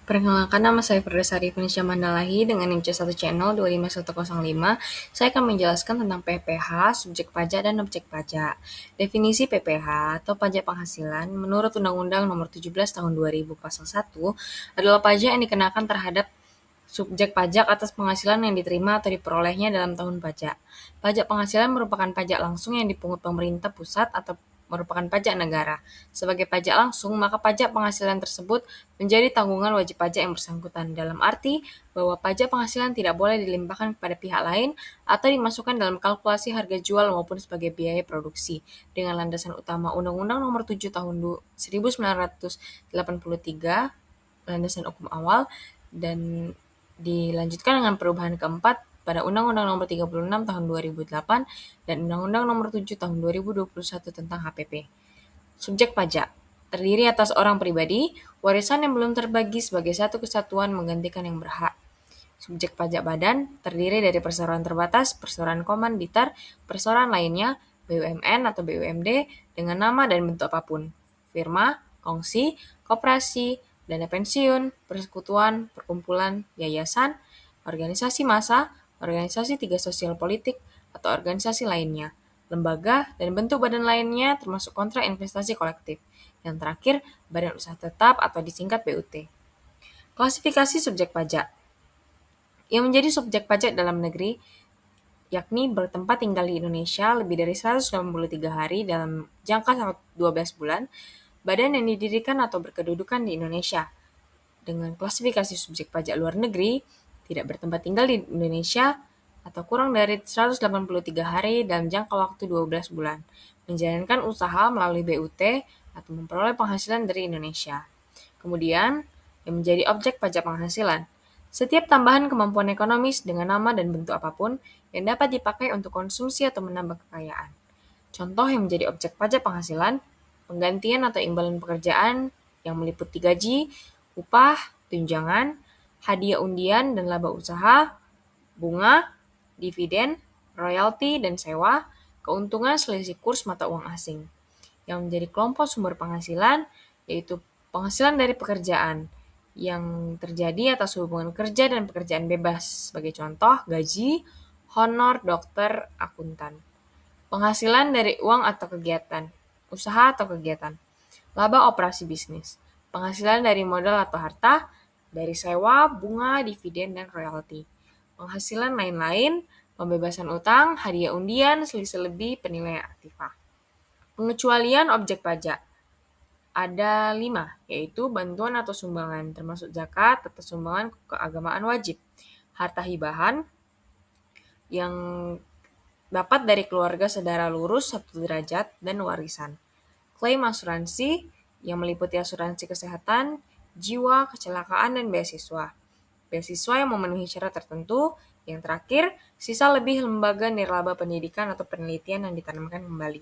Perkenalkan, nama saya Firdasari Felicia Mandalahi dengan NIM C1C0 25105. Saya akan menjelaskan tentang PPh, subjek pajak dan objek pajak. Definisi PPh atau pajak penghasilan menurut Undang-Undang Nomor 17 Tahun 2001 adalah pajak yang dikenakan terhadap subjek pajak atas penghasilan yang diterima atau diperolehnya dalam tahun pajak. Pajak penghasilan merupakan pajak langsung yang dipungut pemerintah pusat atau merupakan pajak negara. Sebagai pajak langsung, maka pajak penghasilan tersebut menjadi tanggungan wajib pajak yang bersangkutan, dalam arti bahwa pajak penghasilan tidak boleh dilimpahkan kepada pihak lain atau dimasukkan dalam kalkulasi harga jual maupun sebagai biaya produksi. Dengan landasan utama Undang-Undang Nomor 7 Tahun 1983, landasan hukum awal, dan dilanjutkan dengan perubahan keempat pada Undang-Undang Nomor 36 Tahun 2008 dan Undang-Undang Nomor 7 Tahun 2021 tentang HPP. Subjek pajak terdiri atas orang pribadi, warisan yang belum terbagi sebagai satu kesatuan menggantikan yang berhak. Subjek pajak badan terdiri dari perseroan terbatas, perseroan komanditer, perseroan lainnya, BUMN atau BUMD dengan nama dan bentuk apapun, firma, kongsi, koperasi, dana pensiun, persekutuan, perkumpulan, yayasan, organisasi massa, organisasi tiga sosial politik, atau organisasi lainnya, lembaga, dan bentuk badan lainnya termasuk kontrak investasi kolektif. Yang terakhir, badan usaha tetap atau disingkat BUT. Klasifikasi subjek pajak. Yang menjadi subjek pajak dalam negeri yakni bertempat tinggal di Indonesia lebih dari 183 hari dalam jangka 12 bulan, badan yang didirikan atau berkedudukan di Indonesia. Dengan klasifikasi subjek pajak luar negeri, tidak bertempat tinggal di Indonesia atau kurang dari 183 hari dalam jangka waktu 12 bulan, menjalankan usaha melalui BUT atau memperoleh penghasilan dari Indonesia. Kemudian, yang menjadi objek pajak penghasilan. Setiap tambahan kemampuan ekonomis dengan nama dan bentuk apapun yang dapat dipakai untuk konsumsi atau menambah kekayaan. Contoh yang menjadi objek pajak penghasilan, penggantian atau imbalan pekerjaan yang meliputi gaji, upah, tunjangan, hadiah undian dan laba usaha, bunga, dividen, royalti dan sewa, keuntungan selisih kurs mata uang asing. Yang menjadi kelompok sumber penghasilan yaitu penghasilan dari pekerjaan yang terjadi atas hubungan kerja dan pekerjaan bebas. Sebagai contoh, gaji, honor, dokter, akuntan. Penghasilan dari uang atau kegiatan, usaha atau kegiatan. Laba operasi bisnis. Penghasilan dari modal atau harta, dari sewa, bunga, dividen, dan royalti. Penghasilan lain-lain, pembebasan utang, hadiah undian, selisih lebih, penilaian aktiva. Pengecualian objek pajak. Ada 5, yaitu bantuan atau sumbangan, termasuk zakat atau sumbangan keagamaan wajib, harta hibahan yang dapat dari keluarga saudara lurus satu derajat, dan warisan. Klaim asuransi yang meliputi asuransi kesehatan, jiwa, kecelakaan, dan beasiswa. Beasiswa yang memenuhi syarat tertentu. Yang terakhir, sisa lebih lembaga nirlaba pendidikan atau penelitian yang ditanamkan kembali.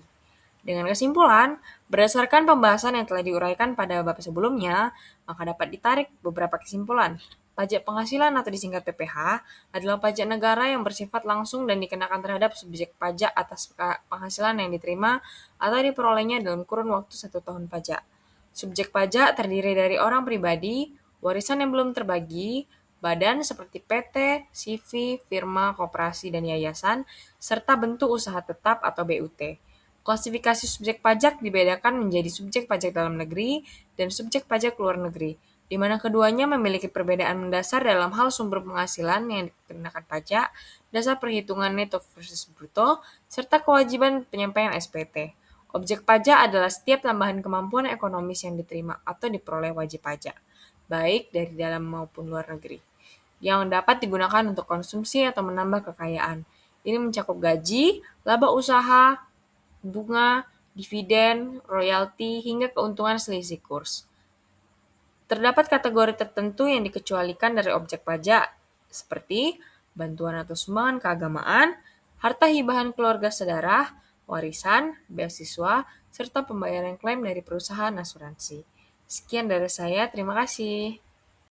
Dengan kesimpulan, berdasarkan pembahasan yang telah diuraikan pada bab sebelumnya, maka dapat ditarik beberapa kesimpulan. Pajak penghasilan atau disingkat PPh adalah pajak negara yang bersifat langsung dan dikenakan terhadap subjek pajak atas penghasilan yang diterima atau diperolehnya dalam kurun waktu 1 tahun pajak. Subjek pajak terdiri dari orang pribadi, warisan yang belum terbagi, badan seperti PT, CV, firma, koperasi, dan yayasan, serta bentuk usaha tetap atau BUT. Klasifikasi subjek pajak dibedakan menjadi subjek pajak dalam negeri dan subjek pajak luar negeri, di mana keduanya memiliki perbedaan mendasar dalam hal sumber penghasilan yang dikenakan pajak, dasar perhitungan neto versus bruto, serta kewajiban penyampaian SPT. Objek pajak adalah setiap tambahan kemampuan ekonomis yang diterima atau diperoleh wajib pajak, baik dari dalam maupun luar negeri, yang dapat digunakan untuk konsumsi atau menambah kekayaan. Ini mencakup gaji, laba usaha, bunga, dividen, royalti, hingga keuntungan selisih kurs. Terdapat kategori tertentu yang dikecualikan dari objek pajak, seperti bantuan atau sumbangan keagamaan, harta hibahan keluarga saudara, warisan, beasiswa, serta pembayaran klaim dari perusahaan asuransi. Sekian dari saya, terima kasih.